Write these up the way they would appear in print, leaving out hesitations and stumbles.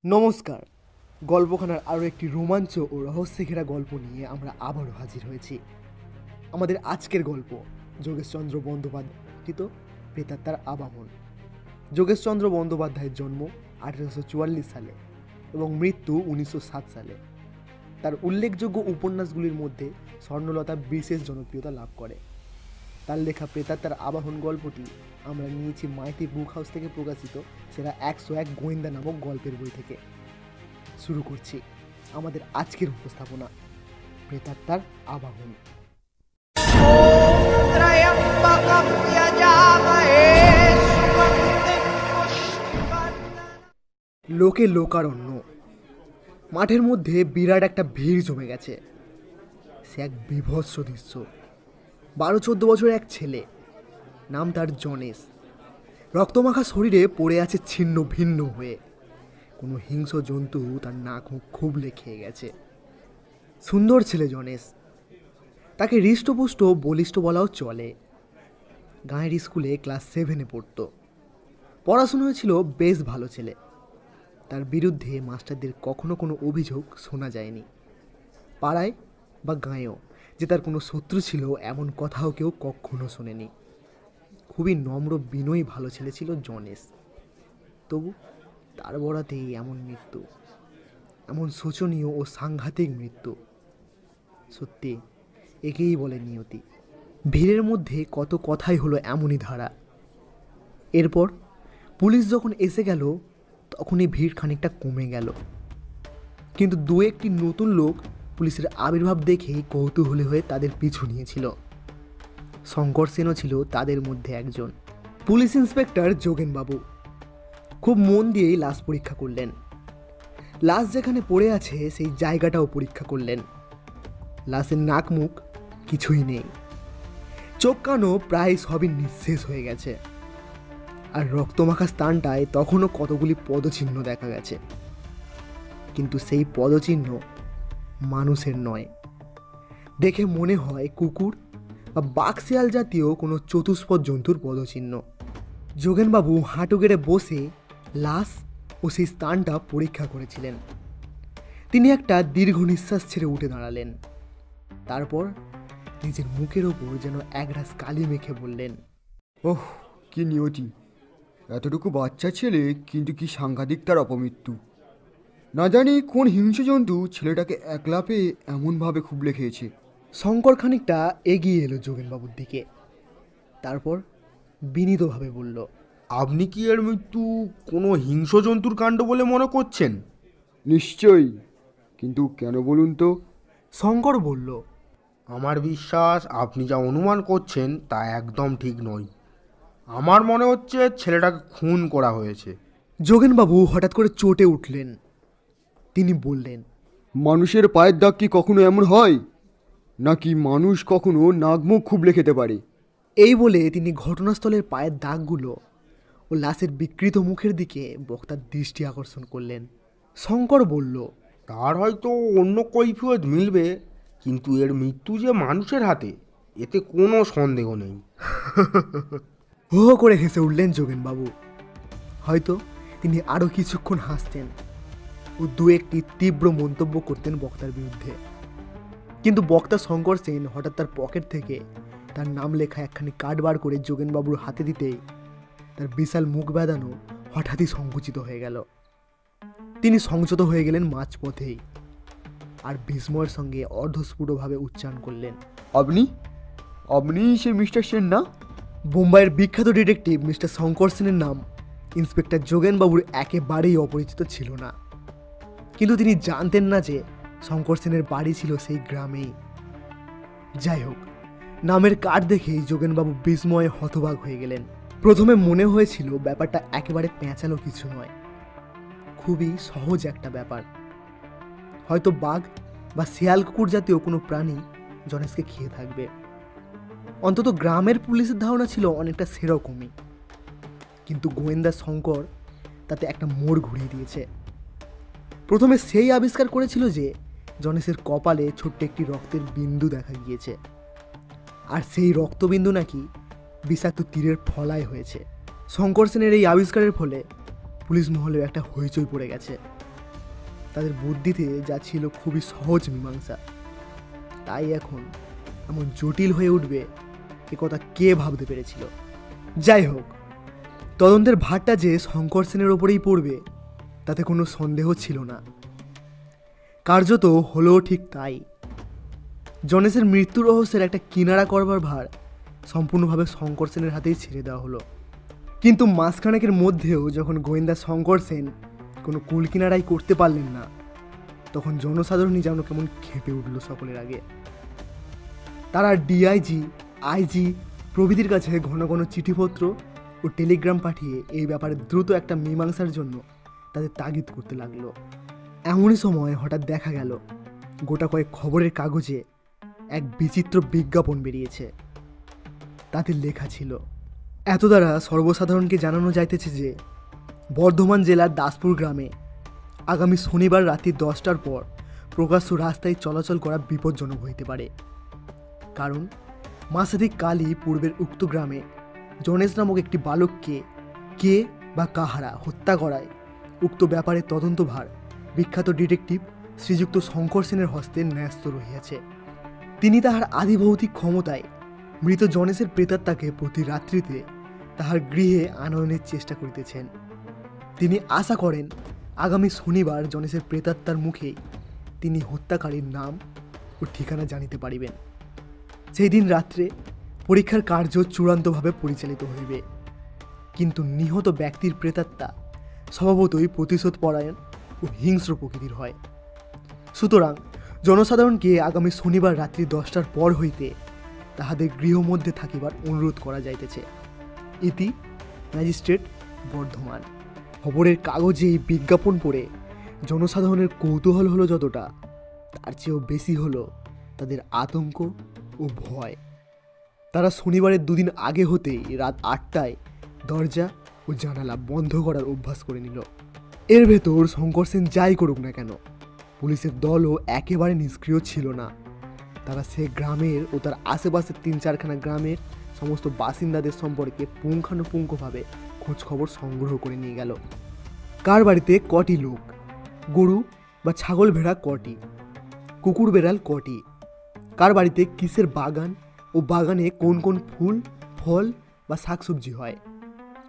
নমস্কার। গল্পখানার আরও একটি রোমাঞ্চ ও রহস্যে ঘেরা গল্প নিয়ে আমরা আবারও হাজির হয়েছি। আমাদের আজকের গল্প যোগেশচন্দ্র বন্দ্যোপাধ্যায় রচিত প্রেতাত্মার আবাহন। যোগেশচন্দ্র বন্দ্যোপাধ্যায়ের জন্ম 1844 সালে এবং মৃত্যু 1907 সালে। তার উল্লেখযোগ্য উপন্যাসগুলির মধ্যে স্বর্ণলতা বিশেষ জনপ্রিয়তা লাভ করে। তার লেখা প্রেতাত্মার আবাহন গল্পটি আমরা নিয়েছি মাইতি বুক হাউস থেকে প্রকাশিত সেরা 101 গোয়েন্দা নামক গল্পের বই থেকে। শুরু করছি আমাদের আজকের উপস্থাপনা, প্রেতাত্মার আবাহন। লোকে লোকারণ্য। মাঠের মধ্যে বিরাট একটা ভিড় জমে গেছে। সে এক বিভৎস দৃশ্য। 12-14 বছরের এক ছেলে, নাম তার জনেশ। রক্তমাখা শরীরে পড়ে আছে ছিন্ন ভিন্ন হয়ে। কোনো হিংস্র জন্তু তার নাক মুখ খুবলে খেয়ে গেছে। সুন্দর ছেলে জনেশ। তাকে হৃষ্টপুষ্ট বলিষ্ঠ বলাও চলে। গাঁয়ের স্কুলে ক্লাস 7-এ পড়ত। পড়াশুনোয় ছিল বেশ ভালো ছেলে। তার বিরুদ্ধে মাস্টারদের কখনো কোনো অভিযোগ শোনা যায়নি। পাড়ায় বা গাঁয়েও যে তার কোনো শত্রু ছিল এমন কথাও কেউ কখনো শোনেনি। খুবই নম্র বিনয়ী ভালো ছেলে ছিল জনেশ। তবু তার বরাতেই এমন মৃত্যু, এমন শোচনীয় ও সাংঘাতিক মৃত্যু। সত্যি একেই বলে নিয়তি। ভিড়ের মধ্যে কত কথাই হলো এমনই ধারা। এরপর পুলিশ যখন এসে গেল তখনই ভিড় খানিকটা কমে গেল। কিন্তু দু একটি নতুন লোক পুলিশের আবির্ভাব দেখেই কৌতূহলী হয়ে তাদের পিছু নিয়েছিল। শঙ্কর সেনও ছিল তাদের মধ্যে একজন। পুলিশ ইন্সপেক্টর যোগেনবাবু খুব মন দিয়েই লাশ পরীক্ষা করলেন। লাশ যেখানে পড়ে আছে সেই জায়গাটাও পরীক্ষা করলেন। লাশের নাক মুখ কিছুই নেই, চোখ কানও প্রায় সবই নিঃশেষ হয়ে গেছে। আর রক্তমাখা স্থানটায় তখনও কতগুলি পদচিহ্ন দেখা গেছে। কিন্তু সেই পদচিহ্ন মানুষের নয়। দেখে মনে হয় কুকুর বা বাঘশিয়াল জাতীয় কোনো চতুষ্পদ জন্তুর পদচিহ্ন। যোগেনবাবু হাঁটু গেড়ে বসে লাশ ও সেই স্থানটা পরীক্ষা করেছিলেন। তিনি একটা দীর্ঘ নিঃশ্বাস ছেড়ে উঠে দাঁড়ালেন। তারপর নিজের মুখের ওপর যেন একরাশ কালি মেখে বললেন, ওহ, কি নিয়তি! এতটুকু বাচ্চা ছেলে, কিন্তু কি সাংঘাতিক তার অপমৃত্যু! না জানি কোন হিংস্র জন্তু ছেলেটাকে একলা পেয়ে এমনভাবে খুবলে খেয়েছে। শঙ্কর খানিকটা এগিয়ে এলো যোগেনবাবুর দিকে। তারপর বিনীতভাবে বলল, আপনি কি এর মৃত্যু কোনো হিংস্র জন্তুর কাণ্ড বলে মনে করছেন? নিশ্চয়ই, কিন্তু কেন বলুন তো? শঙ্কর বলল, আমার বিশ্বাস আপনি যা অনুমান করছেন তা একদম ঠিক নয়। আমার মনে হচ্ছে ছেলেটাকে খুন করা হয়েছে। যোগেনবাবু হঠাৎ করে চটে উঠলেন। তিনি বললেন, মানুষের পায়ের দাগ কি কখনো এমন হয়? নাকি মানুষ কখনো নাকমুখ খুবলে খেতে পারে? এই বলে তিনি ঘটনাস্থলের পায়ের দাগগুলো ও লাশের বিকৃত মুখের দিকে বক্তার দৃষ্টি আকর্ষণ করলেন। শঙ্কর বলল, তার হয়তো অন্য কৈফিয়ত মিলবে, কিন্তু এর মৃত্যু যে মানুষের হাতে এতে কোনো সন্দেহ নেই। হো হো করে হেসে উঠলেন যোগেনবাবু। হয়তো তিনি আরও কিছুক্ষণ হাসতেন ও দু একটি তীব্র মন্তব্য করতেন বক্তার বিরুদ্ধে। কিন্তু বক্তা শঙ্কর সেন হঠাৎ তার পকেট থেকে তার নাম লেখা একখানি কার্ড বার করে যোগেনবাবুর হাতে দিতেই তার বিশাল মুখ বেঁধানো হঠাৎই সংকুচিত হয়ে গেল। তিনি সংযত হয়ে গেলেন মাঝপথেই আর বিস্ময়ের সঙ্গে অর্ধস্ফুটভাবে উচ্চারণ করলেন, আপনি আপনি সে মিস্টার সেন না? বোম্বাইয়ের বিখ্যাত ডিটেকটিভ মিস্টার শঙ্কর সেনের নাম ইন্সপেক্টর যোগেনবাবুর একেবারেই অপরিচিত ছিল না। কিন্তু তিনি জানতেন না যে শঙ্কর সেনের বাড়ি ছিল সেই গ্রামেই। যাই হোক, নামের কার্ড দেখেই যোগেনবাবু বিস্ময়ে হতবাক হয়ে গেলেন। প্রথমে মনে হয়েছিল ব্যাপারটা একেবারে পেঁচালো কিছু নয়, খুবই সহজ একটা ব্যাপার। হয়তো বাঘ বা শিয়াল কুকুর জাতীয় কোনো প্রাণী জনেশকে খেয়ে থাকবে। অন্তত গ্রামের পুলিশের ধারণা ছিল অনেকটা সেরকমই। কিন্তু গোয়েন্দা শঙ্কর তাতে একটা মোড় ঘুরিয়ে দিয়েছে। প্রথমে সেই আবিষ্কার করেছিল যে জনেশের কপালে ছোট্ট একটি রক্তের বিন্দু দেখা গিয়েছে, আর সেই রক্তবিন্দু নাকি বিষাক্ত তীরের ফলায় হয়েছে। শঙ্কর সেনের এই আবিষ্কারের ফলে পুলিশ মহলে একটা হইচই পড়ে গেছে। তাদের বুদ্ধিতে যা ছিল খুবই সহজ মীমাংসা, তাই এখন এমন জটিল হয়ে উঠবে এ কথা কে ভাবতে পেরেছিল। যাই হোক, তদন্তের ভারটা যে শঙ্কর সেনের ওপরেই পড়বে তাতে কোনো সন্দেহ ছিল না। কার্যত হলো ঠিক তাই। জনেশের মৃত্যু রহস্যের একটা কিনারা করবার ভার সম্পূর্ণভাবে শঙ্কর সেনের হাতেই ছেড়ে দেওয়া হলো। কিন্তু মাসখানেকের মধ্যেও যখন গোয়েন্দা শঙ্কর সেন কোনো কুল কিনারাই করতে পারলেন না, তখন জনসাধারণই যেন কেমন খেপে উঠল সকলের আগে। তারা ডিআইজি, আইজি প্রভৃতির কাছে ঘন ঘন চিঠিপত্র ও টেলিগ্রাম পাঠিয়ে এই ব্যাপারে দ্রুত একটা মীমাংসার জন্য তাদের তাগিদ করতে লাগলো। এমনই সময় হঠাৎ দেখা গেল গোটা কয়েক খবরের কাগজে এক বিচিত্র বিজ্ঞাপন বেরিয়েছে। তাতে লেখা ছিল, এত দ্বারা সর্বসাধারণকে জানানো যাইতেছে যে বর্ধমান জেলার দাসপুর গ্রামে আগামী শনিবার রাত্রি 10টার পর প্রকাশ্য রাস্তায় চলাচল করা বিপজ্জনক হইতে পারে। কারণ মাসাধিক কালই পূর্বের উক্ত গ্রামে জনেশ নামক একটি বালককে কে বা কাহারা হত্যা করায় উক্ত ব্যাপারে তদন্তভার বিখ্যাত ডিটেকটিভ শ্রীযুক্ত শঙ্কর সেনের হস্তে ন্যস্ত রহিয়াছে। তিনি তাহার আদিভৌতিক ক্ষমতায় মৃত জনেশের প্রেতাত্মাকে প্রতি রাত্রিতে তাহার গৃহে আনয়নের চেষ্টা করিতেছেন। তিনি আশা করেন আগামী শনিবার জনেশের প্রেতাত্মার মুখেই তিনি হত্যাকারীর নাম ও ঠিকানা জানিতে পারিবেন। সেই দিন রাত্রে পরীক্ষার কার্য চূড়ান্তভাবে পরিচালিত হইবে। কিন্তু নিহত ব্যক্তির প্রেতাত্মা স্বভাবতই প্রতিশোধ পরায়ণ ও হিংস্র প্রকৃতির হয়। সুতরাং জনসাধারণকে আগামী শনিবার রাত্রি 10টার পর হইতে তাহাদের গৃহ মধ্যে থাকিবার অনুরোধ করা যাইতেছে। ইতি ম্যাজিস্ট্রেট, বর্ধমান। খবরের কাগজে এই বিজ্ঞাপন পড়ে জনসাধারণের কৌতূহল হলো যতটা, তার চেয়েও বেশি হলো তাদের আতঙ্ক ও ভয়। তারা শনিবারের দুদিন আগে হতেই রাত 8টায় দরজা ও জানালা বন্ধ করার অভ্যাস করে নিল। এর ভেতর শঙ্কর সেন যাই করুক না কেন, পুলিশের দলও একেবারে নিষ্ক্রিয় ছিল না। তারা সে গ্রামের ও তার আশেপাশের 3-4খানা গ্রামের সমস্ত বাসিন্দাদের সম্পর্কে পুঙ্খানুপুঙ্খভাবে খোঁজখবর সংগ্রহ করে নিয়ে গেল। কার বাড়িতে কটি লোক, গরু বা ছাগল ভেড়া কটি, কুকুর বেড়াল কটি, কার বাড়িতে কিসের বাগান ও বাগানে কোন কোন ফুল, ফল বা শাকসবজি হয়,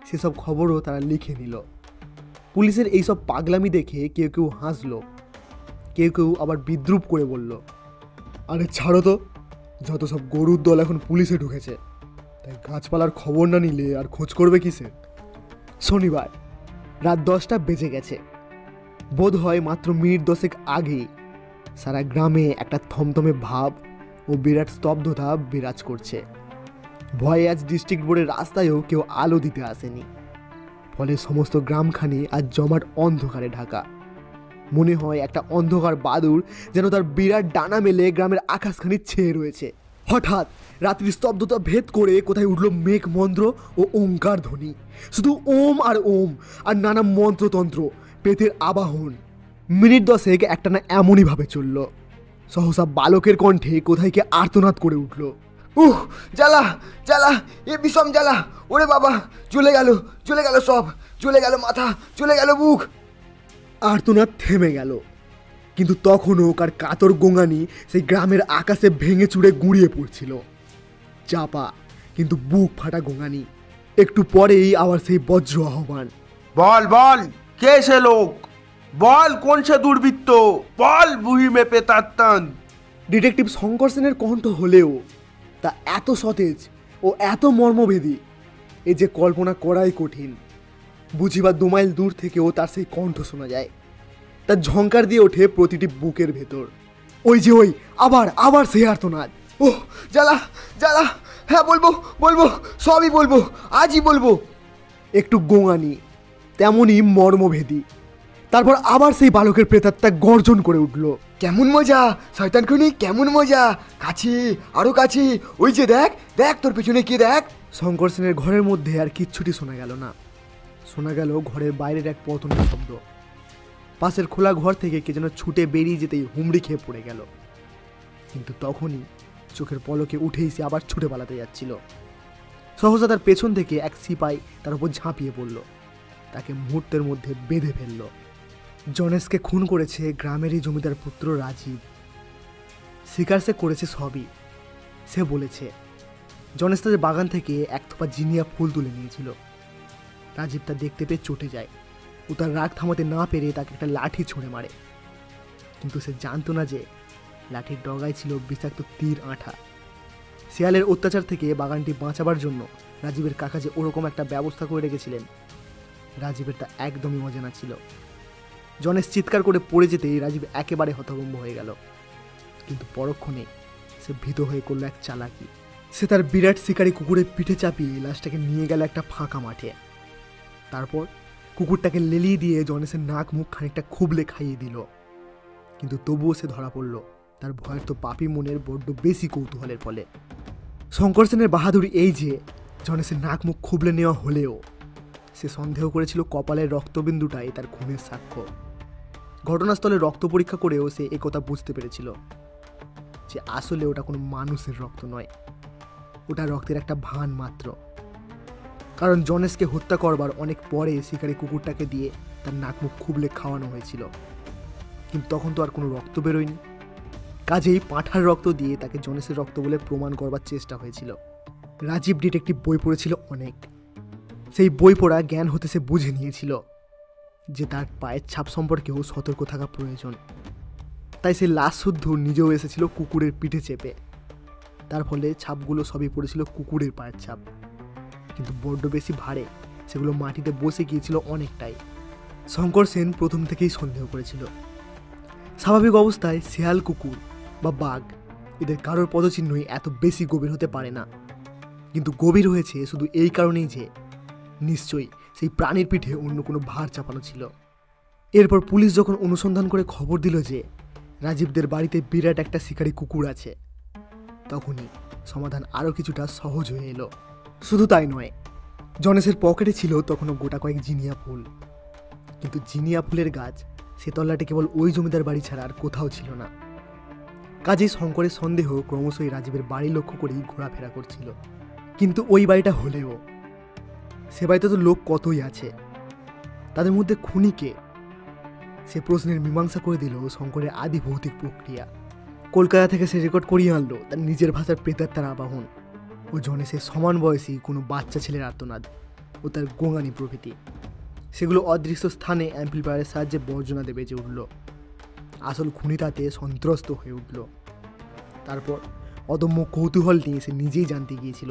সেসব খবরও তারা লিখে নিল। পুলিশের এইসব পাগলামি দেখে কেউ কেউ হাসলো, কেউ কেউ আবার বিদ্রুপ করে বলল, আরে ছাড়ো তো, যত সব গরুর দল এখন পুলিশে ঢুকেছে, তাই গাছপালার খবর না নিলে আর খোঁজ করবে কিসে। শনিবার রাত 10টা বেজে গেছে। বোধ হয় মাত্র মিনিট 10 আগেই সারা গ্রামে একটা থমথমে ভাব ও বিরাট স্তব্ধতা বিরাজ করছে। ভয়ে আজ ডিস্ট্রিক্ট বোর্ডের রাস্তায়ও কেউ আলো দিতে আসেনি। ফলে সমস্ত গ্রামখানি আজ জমাট অন্ধকারে ঢাকা। মনে হয় একটা অন্ধকার বাদুড় যেন তার বিরাট ডানা মেলে গ্রামের আকাশখানি ছেয়ে রয়েছে। হঠাৎ রাত্রির স্তব্ধতা ভেদ করে কোথায় উঠল মেঘ মন্ত্র ও ওঙ্কার ধ্বনি। শুধু ওম আর ওম আর নানা মন্ত্রতন্ত্র, প্রেতের আবাহন। মিনিট 10 একটানা এমনই ভাবে চলল। সহসা বালকের কণ্ঠে কোথায় কে আর্তনাদ করে উঠল, জ্বালা জ্বালা, এ বিষম জ্বালা, ওরে বাবা, চলে গেল সব, চলে গেল মাথা, চলে গেল বুক। আর্তনাদ থেমে গেল, কিন্তু তখনও কার কাতর গোঙানি সেই গ্রামের আকাশে ভেঙে চুড়ে গুঁড়িয়ে পড়ছিল। চাপা কিন্তু বুক ফাটা গোঙানি। একটু পরেই আবার সেই বজ্র আহ্বান, বল বল, কে সে লোক, বল কোন সে দুর্বৃত্ত, বল বুহি মে পেতাত্তান। ডিটেকটিভ শঙ্কর সেনের কণ্ঠ হলেও তা এত সতেজ ও এত মর্মভেদী, এ যে কল্পনা করাই কঠিন। বুঝিবা 2 মাইল দূর থেকেও তার সেই কণ্ঠ শোনা যায়। তার ঝংকার দিয়ে ওঠে প্রতিটি বুকের ভেতর। ওই যে ওই আবার আবার সেই আর্তনাদ, জ্বালা জ্বালা, হ্যাঁ বলবো, সবই বলবো, আজই বলবো। একটু গোঙানি তেমনই মর্মভেদী। তারপর আবার সেই বালকের প্রেতাত্মা গর্জন করে উঠল, কেমন মজা শয়তান খুনি, কেমন মজা, কাছে, আরো কাছে, ওই যে দেখ দেখ, তোর পেছনে কে দেখ। শঙ্কর সেনের ঘরের মধ্যে আর কিচ্ছুটি শোনা গেল না। শোনা গেল ঘরের বাইরের এক পতনের শব্দ। পাশের খোলা ঘর থেকে কে যেন ছুটে বেরিয়ে যেতেই হুমড়ি খেয়ে পড়ে গেল। কিন্তু তখনই চোখের পলকে উঠেই সে আবার ছুটে পালাতে যাচ্ছিল। সহসা তার পেছন থেকে এক সিপাই তার উপর ঝাঁপিয়ে পড়ল, তাকে মুহূর্তের মধ্যে বেঁধে ফেলল। জনেসকে খুন করেছে গ্রামেরই জমিদার পুত্র রাজীব। শিকার সে করেছে সবই। সে বলেছে জনেস তাদের বাগান থেকে এক থোপা জিনিয়া ফুল তুলে নিয়েছিল। রাজীব তা দেখতে পেয়ে চটে যায়। ও তার রাগ থামাতে না পেরে তাকে একটা লাঠি ছুঁড়ে মারে, কিন্তু সে জানতো না যে লাঠির ডগায় ছিল বিষাক্ত তীর আঠা। শিয়ালের অত্যাচার থেকে বাগানটি বাঁচাবার জন্য রাজীবের কাকা যে ওরকম একটা ব্যবস্থা করে রেখেছিলেন, রাজীবের তা একদমই অজানা ছিল। জনেস চিৎকার করে পড়ে যেতেই রাজীব একেবারে হতভম্ব হয়ে গেল, কিন্তু পরক্ষণে সে ভীত হয়ে করল এক চালাকি। সে তার বিরাট শিকারি কুকুরের পিঠে চাপিয়ে লাশটাকে নিয়ে গেল একটা ফাঁকা মাঠে। তারপর কুকুরটাকে লেলিয়ে দিয়ে জনেসের নাক মুখ খানিকটা খুবলে খাইয়ে দিল, কিন্তু তবুও সে ধরা পড়ল তার ভয়ের তো পাপী মনের বড্ড বেশি কৌতূহলের ফলে। শঙ্কর সেনের বাহাদুরি এই যে জনেসের নাক মুখ খুবলে নেওয়া হলেও সে সন্দেহ করেছিল কপালের রক্তবিন্দুটাই তার খুনের সাক্ষ্য। ঘটনাস্থলে রক্ত পরীক্ষা করেও সে একথা বুঝতে পেরেছিল যে আসলে ওটা কোনো মানুষের রক্ত নয়, ওটা রক্তের একটা ভান মাত্র। কারণ জনেসকে হত্যা করবার অনেক পরে শিকারি কুকুরটাকে দিয়ে তার নাক মুখ খুবলে খাওয়ানো হয়েছিল, কিন্তু তখন তো আর কোনো রক্ত বেরোয়নি। কাজেই পাঁঠার রক্ত দিয়ে তাকে জনেসের রক্ত বলে প্রমাণ করবার চেষ্টা হয়েছিল। রাজীব ডিটেকটিভ বই পড়েছিল অনেক। সেই বই পড়া জ্ঞান হতে সে বুঝে নিয়েছিল যে তার পায়ের ছাপ সম্পর্কেও সতর্ক থাকা প্রয়োজন। তাই সে লাশ শুদ্ধ নিজেও এসেছিল কুকুরের পিঠে চেপে। তার ফলে ছাপগুলো সবই পড়েছিল কুকুরের পায়ের ছাপ, কিন্তু বড্ড বেশি ভারে সেগুলো মাটিতে বসে গিয়েছিল অনেকটাই। শঙ্কর সেন প্রথম থেকেই সন্দেহ করেছিল স্বাভাবিক অবস্থায় শেয়াল, কুকুর বা বাঘ এদের কারোর পদচিহ্নই এত বেশি গভীর হতে পারে না, কিন্তু গভীর হয়েছে শুধু এই কারণেই যে নিশ্চয়ই সেই প্রাণীর পিঠে অন্য কোনো ভার চাপানো ছিল। এরপর পুলিশ যখন অনুসন্ধান করে খবর দিল যে রাজীবদের বাড়িতে বিরাট একটা শিকারি কুকুর আছে, তখনই সমাধান আরও কিছুটা সহজ হয়ে এলো। শুধু তাই নয়, জনেসের পকেটে ছিল তখনও গোটা কয়েক জিনিয়া ফুল, কিন্তু জিনিয়া ফুলের গাছ সে তল্লাটে কেবল ওই জমিদার বাড়ি ছাড়া আর কোথাও ছিল না। কাজেই শঙ্করের সন্দেহ ক্রমশই রাজীবের বাড়ি লক্ষ্য করেই ঘোরাফেরা করছিল। কিন্তু ওই বাড়িটা হলেও সে বাড়িতে তো লোক কতই আছে, তাদের মধ্যে খুনি কে? সে প্রশ্নের মীমাংসা করে দিল শঙ্করের আদি ভৌতিক প্রক্রিয়া। কলকাতা থেকে সে রেকর্ড করিয়ে আনলো তার নিজের ভাষার প্রেতাত্মার আবাহন ও জনেসের সমান বয়সী কোনো বাচ্চা ছেলের আর্তনাদ ও তার গোঙানি প্রভৃতি। সেগুলো অদৃশ্য স্থানে অ্যাম্পলিফায়ারের সাহায্যে বর্জনাতে বেজে উঠল। আসল খুনি তাতে সন্ত্রস্ত হয়ে উঠল। তারপর অদম্য কৌতূহল নিয়ে সে নিজেই জানতে গিয়েছিল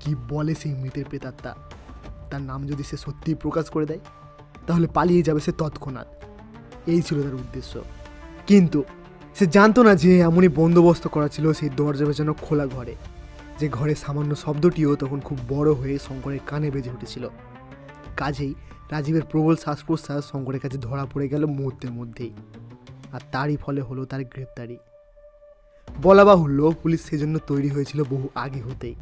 কি বলে সেই মৃতের প্রেতাত্মা। তার নাম যদি সে সত্যিই প্রকাশ করে দেয় তাহলে পালিয়ে যাবে সে তৎক্ষণাৎ। এই ছিল তার উদ্দেশ্য। কিন্তু সে জানতো না যে এমনই বন্দোবস্ত করা ছিল সেই দরজা বেজানো খোলা ঘরে, যে ঘরে সামান্য শব্দটিও তখন খুব বড় হয়ে শঙ্করের কানে বেজে উঠেছিল। কাজেই রাজীবের প্রবল শ্বাস প্রশ্বাস শঙ্করের কাছে ধরা পড়ে গেল মুহূর্তের মধ্যেই, আর তারই ফলে হলো তার গ্রেপ্তারি। বলা বাহুল্য পুলিশ সেজন্য তৈরি হয়েছিল বহু আগে হতেই।